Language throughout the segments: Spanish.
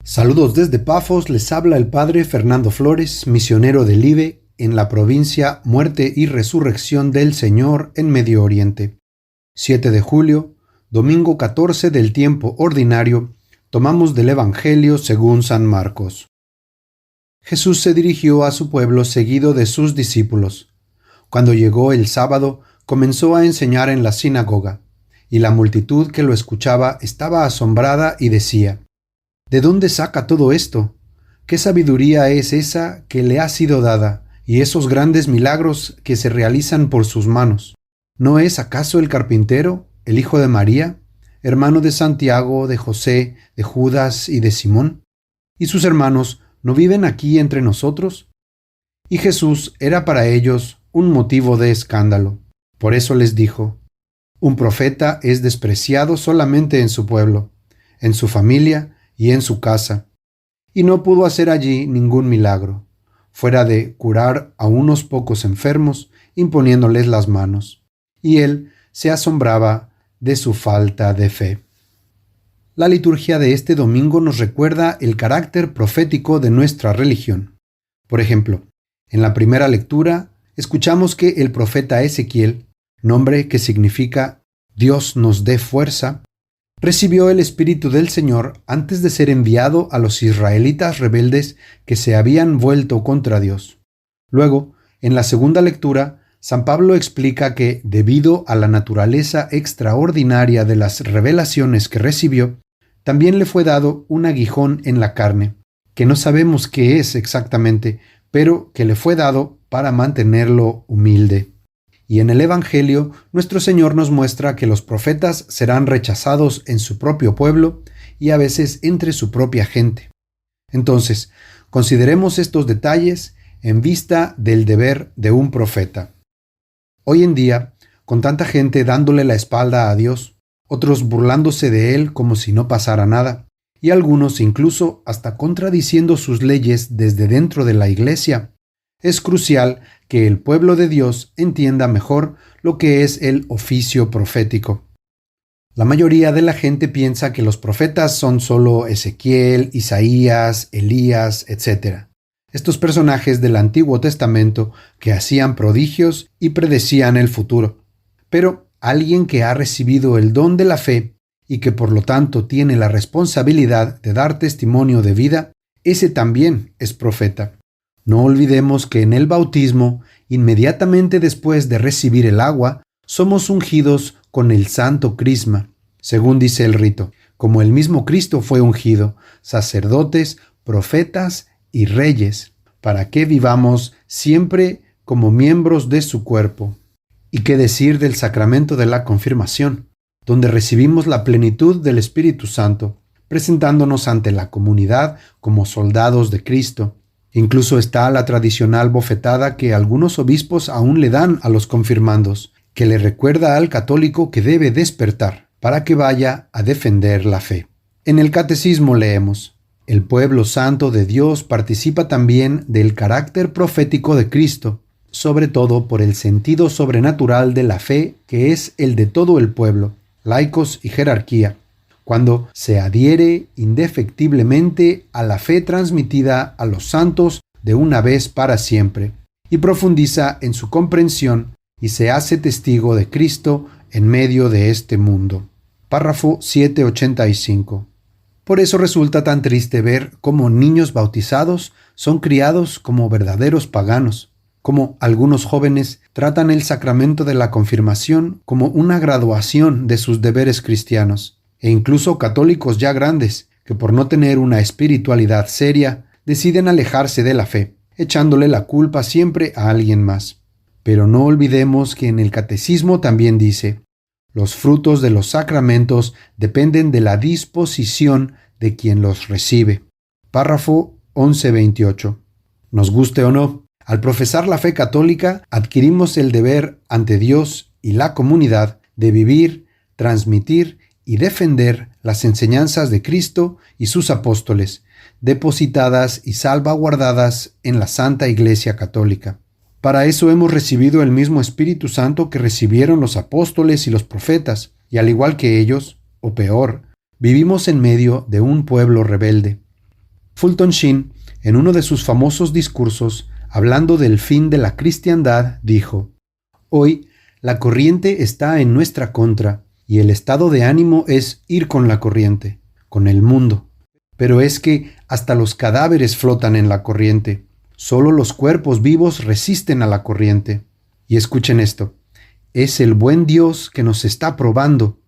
Saludos desde Pafos, les habla el Padre Fernando Flores, misionero del IBE en la provincia Muerte y Resurrección del Señor en Medio Oriente. 7 de julio, domingo 14 del tiempo ordinario, tomamos del Evangelio según San Marcos. Jesús se dirigió a su pueblo seguido de sus discípulos. Cuando llegó el sábado, comenzó a enseñar en la sinagoga, y la multitud que lo escuchaba estaba asombrada y decía: ¿De dónde saca todo esto? ¿Qué sabiduría es esa que le ha sido dada, y esos grandes milagros que se realizan por sus manos? ¿No es acaso el carpintero, el hijo de María, hermano de Santiago, de José, de Judas y de Simón? ¿Y sus hermanos no viven aquí entre nosotros? Y Jesús era para ellos un motivo de escándalo. Por eso les dijo: un profeta es despreciado solamente en su pueblo, en su familia y en su casa. Y no pudo hacer allí ningún milagro, fuera de curar a unos pocos enfermos, imponiéndoles las manos. Y él se asombraba de su falta de fe. La liturgia de este domingo nos recuerda el carácter profético de nuestra religión. Por ejemplo, en la primera lectura escuchamos que el profeta Ezequiel, nombre que significa Dios nos dé fuerza, recibió el Espíritu del Señor antes de ser enviado a los israelitas rebeldes que se habían vuelto contra Dios. Luego, en la segunda lectura, San Pablo explica que, debido a la naturaleza extraordinaria de las revelaciones que recibió, también le fue dado un aguijón en la carne, que no sabemos qué es exactamente, pero que le fue dado para mantenerlo humilde. Y en el Evangelio, nuestro Señor nos muestra que los profetas serán rechazados en su propio pueblo y a veces entre su propia gente. Entonces, consideremos estos detalles en vista del deber de un profeta. Hoy en día, con tanta gente dándole la espalda a Dios, otros burlándose de Él como si no pasara nada, y algunos incluso hasta contradiciendo sus leyes desde dentro de la iglesia, es crucial que el pueblo de Dios entienda mejor lo que es el oficio profético. La mayoría de la gente piensa que los profetas son solo Ezequiel, Isaías, Elías, etc. Estos personajes del Antiguo Testamento que hacían prodigios y predecían el futuro. Pero alguien que ha recibido el don de la fe y que por lo tanto tiene la responsabilidad de dar testimonio de vida, ese también es profeta. No olvidemos que en el bautismo, inmediatamente después de recibir el agua, somos ungidos con el santo crisma, según dice el rito, como el mismo Cristo fue ungido, sacerdotes, profetas y reyes, para que vivamos siempre como miembros de su cuerpo. ¿Y qué decir del sacramento de la confirmación, donde recibimos la plenitud del Espíritu Santo, presentándonos ante la comunidad como soldados de Cristo? Incluso está la tradicional bofetada que algunos obispos aún le dan a los confirmandos, que le recuerda al católico que debe despertar para que vaya a defender la fe. En el Catecismo leemos: el pueblo santo de Dios participa también del carácter profético de Cristo, sobre todo por el sentido sobrenatural de la fe que es el de todo el pueblo, laicos y jerarquía, cuando se adhiere indefectiblemente a la fe transmitida a los santos de una vez para siempre, y profundiza en su comprensión y se hace testigo de Cristo en medio de este mundo. Párrafo 785. Por eso resulta tan triste ver cómo niños bautizados son criados como verdaderos paganos, como algunos jóvenes tratan el sacramento de la confirmación como una graduación de sus deberes cristianos, e incluso católicos ya grandes, que por no tener una espiritualidad seria, deciden alejarse de la fe, echándole la culpa siempre a alguien más. Pero no olvidemos que en el Catecismo también dice: los frutos de los sacramentos dependen de la disposición de quien los recibe. Párrafo 1128. Nos guste o no, al profesar la fe católica, adquirimos el deber ante Dios y la comunidad de vivir, transmitir y defender las enseñanzas de Cristo y sus apóstoles, depositadas y salvaguardadas en la Santa Iglesia Católica. Para eso hemos recibido el mismo Espíritu Santo que recibieron los apóstoles y los profetas, y al igual que ellos, o peor, vivimos en medio de un pueblo rebelde. Fulton Sheen, en uno de sus famosos discursos, hablando del fin de la cristiandad, dijo: «Hoy, la corriente está en nuestra contra, y el estado de ánimo es ir con la corriente, con el mundo. Pero es que hasta los cadáveres flotan en la corriente. Solo los cuerpos vivos resisten a la corriente». Y escuchen esto: es el buen Dios que nos está probando.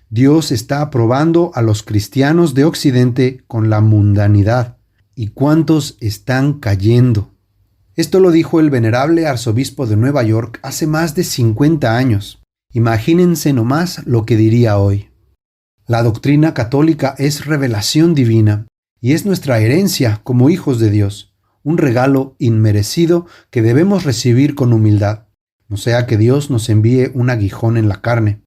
Dios está probando a los cristianos de Occidente con la mundanidad. ¿Y cuántos están cayendo? Esto lo dijo el venerable arzobispo de Nueva York hace más de 50 años. Imagínense nomás lo que diría hoy. La doctrina católica es revelación divina y es nuestra herencia como hijos de Dios, un regalo inmerecido que debemos recibir con humildad, no sea que Dios nos envíe un aguijón en la carne.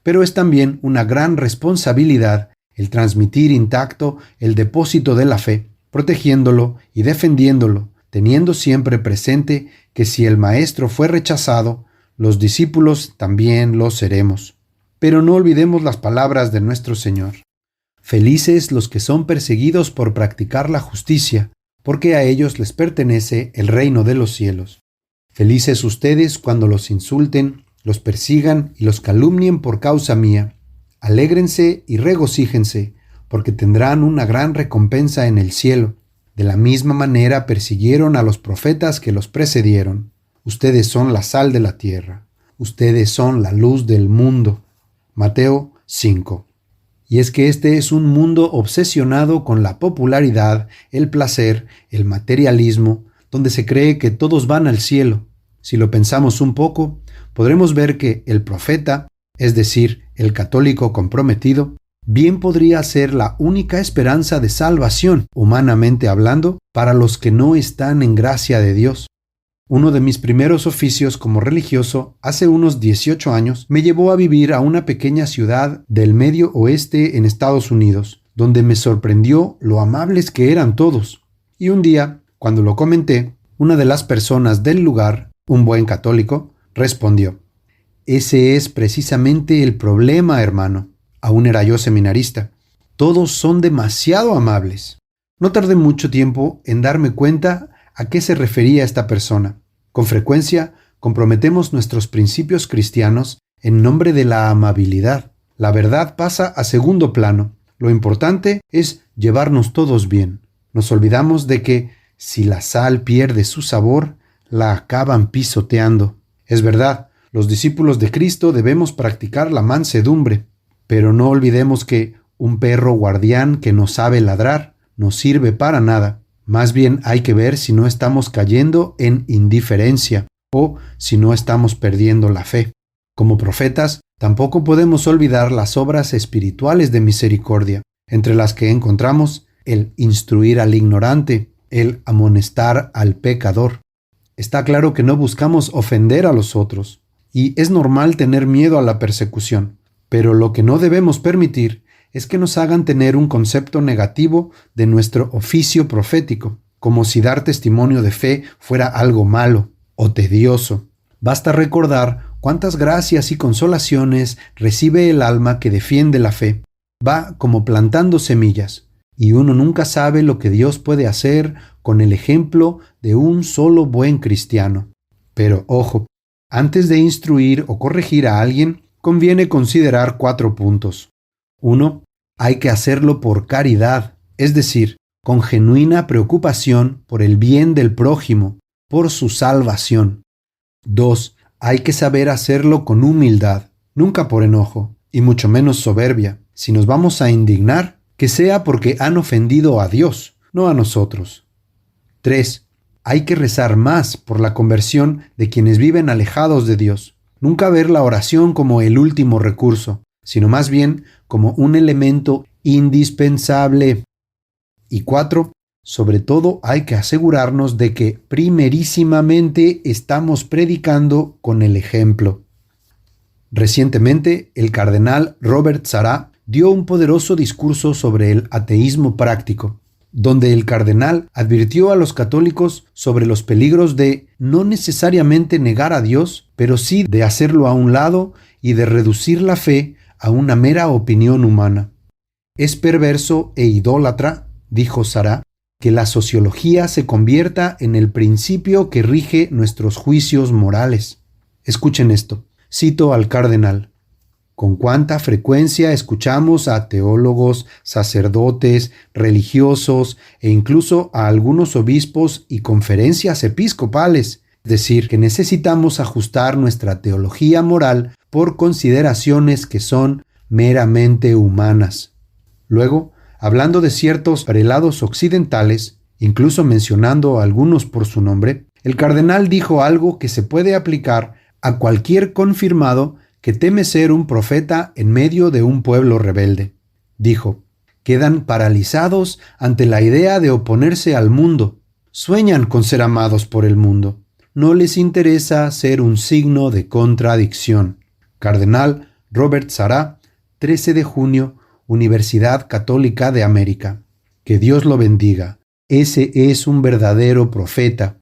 Pero es también una gran responsabilidad el transmitir intacto el depósito de la fe, protegiéndolo y defendiéndolo, teniendo siempre presente que si el Maestro fue rechazado, los discípulos también lo seremos. Pero no olvidemos las palabras de nuestro Señor: «Felices los que son perseguidos por practicar la justicia, porque a ellos les pertenece el reino de los cielos. Felices ustedes cuando los insulten, los persigan y los calumnien por causa mía. Alégrense y regocíjense, porque tendrán una gran recompensa en el cielo. De la misma manera persiguieron a los profetas que los precedieron. Ustedes son la sal de la tierra. Ustedes son la luz del mundo». Mateo 5. Y es que este es un mundo obsesionado con la popularidad, el placer, el materialismo, donde se cree que todos van al cielo. Si lo pensamos un poco, podremos ver que el profeta, es decir, el católico comprometido, bien podría ser la única esperanza de salvación, humanamente hablando, para los que no están en gracia de Dios. Uno de mis primeros oficios como religioso, hace unos 18 años, me llevó a vivir a una pequeña ciudad del medio oeste en Estados Unidos, donde me sorprendió lo amables que eran todos. Y un día, cuando lo comenté, una de las personas del lugar, un buen católico, respondió: «Ese es precisamente el problema, hermano». Aún era yo seminarista. Todos son demasiado amables. No tardé mucho tiempo en darme cuenta a qué se refería esta persona. Con frecuencia comprometemos nuestros principios cristianos en nombre de la amabilidad. La verdad pasa a segundo plano. Lo importante es llevarnos todos bien. Nos olvidamos de que si la sal pierde su sabor, la acaban pisoteando. Es verdad, los discípulos de Cristo debemos practicar la mansedumbre, pero no olvidemos que un perro guardián que no sabe ladrar no sirve para nada. Más bien hay que ver si no estamos cayendo en indiferencia o si no estamos perdiendo la fe. Como profetas, tampoco podemos olvidar las obras espirituales de misericordia, entre las que encontramos el instruir al ignorante, el amonestar al pecador. Está claro que no buscamos ofender a los otros, y es normal tener miedo a la persecución, pero lo que no debemos permitir es que nos hagan tener un concepto negativo de nuestro oficio profético, como si dar testimonio de fe fuera algo malo o tedioso. Basta recordar cuántas gracias y consolaciones recibe el alma que defiende la fe. Va como plantando semillas, y uno nunca sabe lo que Dios puede hacer con el ejemplo de un solo buen cristiano. Pero ojo, antes de instruir o corregir a alguien, conviene considerar 4 puntos. 1. Hay que hacerlo por caridad, es decir, con genuina preocupación por el bien del prójimo, por su salvación. 2. Hay que saber hacerlo con humildad, nunca por enojo, y mucho menos soberbia. Si nos vamos a indignar, que sea porque han ofendido a Dios, no a nosotros. 3. Hay que rezar más por la conversión de quienes viven alejados de Dios. Nunca ver la oración como el último recurso, sino más bien como un elemento indispensable. Y 4. Sobre todo hay que asegurarnos de que primerísimamente estamos predicando con el ejemplo. Recientemente, el cardenal Robert Sarah dio un poderoso discurso sobre el ateísmo práctico, donde el cardenal advirtió a los católicos sobre los peligros de no necesariamente negar a Dios, pero sí de hacerlo a un lado y de reducir la fe a una mera opinión humana. Es perverso e idólatra, dijo Sarah, que la sociología se convierta en el principio que rige nuestros juicios morales. Escuchen esto, cito al cardenal. Con cuánta frecuencia escuchamos a teólogos, sacerdotes, religiosos e incluso a algunos obispos y conferencias episcopales decir que necesitamos ajustar nuestra teología moral por consideraciones que son meramente humanas. Luego, hablando de ciertos prelados occidentales, incluso mencionando a algunos por su nombre, el cardenal dijo algo que se puede aplicar a cualquier confirmado que teme ser un profeta en medio de un pueblo rebelde. Dijo, quedan paralizados ante la idea de oponerse al mundo. Sueñan con ser amados por el mundo. No les interesa ser un signo de contradicción. Cardenal Robert Sarah, 13 de junio, Universidad Católica de América. Que Dios lo bendiga. Ese es un verdadero profeta.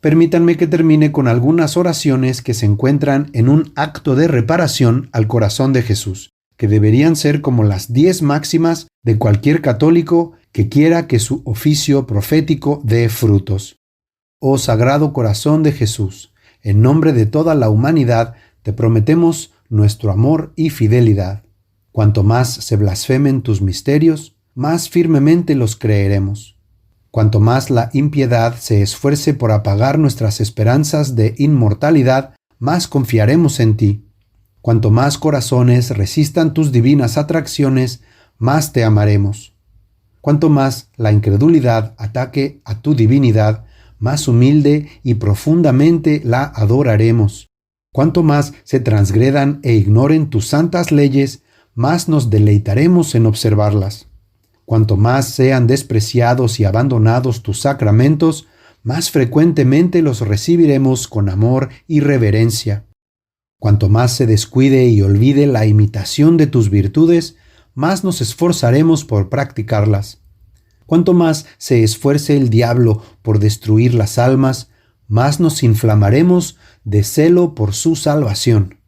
Permítanme que termine con algunas oraciones que se encuentran en un acto de reparación al corazón de Jesús, que deberían ser como las 10 máximas de cualquier católico que quiera que su oficio profético dé frutos. Oh Sagrado Corazón de Jesús, en nombre de toda la humanidad te prometemos nuestro amor y fidelidad. Cuanto más se blasfemen tus misterios, más firmemente los creeremos. Cuanto más la impiedad se esfuerce por apagar nuestras esperanzas de inmortalidad, más confiaremos en ti. Cuanto más corazones resistan tus divinas atracciones, más te amaremos. Cuanto más la incredulidad ataque a tu divinidad, más humilde y profundamente la adoraremos. Cuanto más se transgredan e ignoren tus santas leyes, más nos deleitaremos en observarlas. Cuanto más sean despreciados y abandonados tus sacramentos, más frecuentemente los recibiremos con amor y reverencia. Cuanto más se descuide y olvide la imitación de tus virtudes, más nos esforzaremos por practicarlas. Cuanto más se esfuerce el diablo por destruir las almas, más nos inflamaremos de celo por su salvación.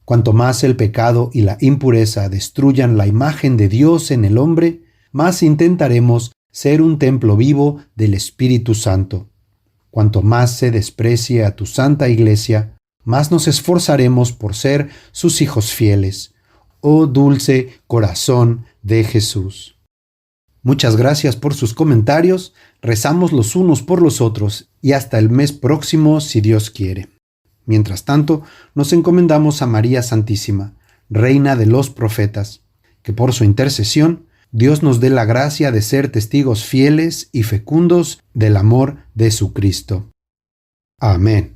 Cuanto más el pecado y la impureza destruyan la imagen de Dios en el hombre, más intentaremos ser un templo vivo del Espíritu Santo. Cuanto más se desprecie a tu Santa Iglesia, más nos esforzaremos por ser sus hijos fieles. Oh dulce corazón de Jesús. Muchas gracias por sus comentarios, rezamos los unos por los otros y hasta el mes próximo si Dios quiere. Mientras tanto, nos encomendamos a María Santísima, Reina de los Profetas, que por su intercesión Dios nos dé la gracia de ser testigos fieles y fecundos del amor de su Cristo. Amén.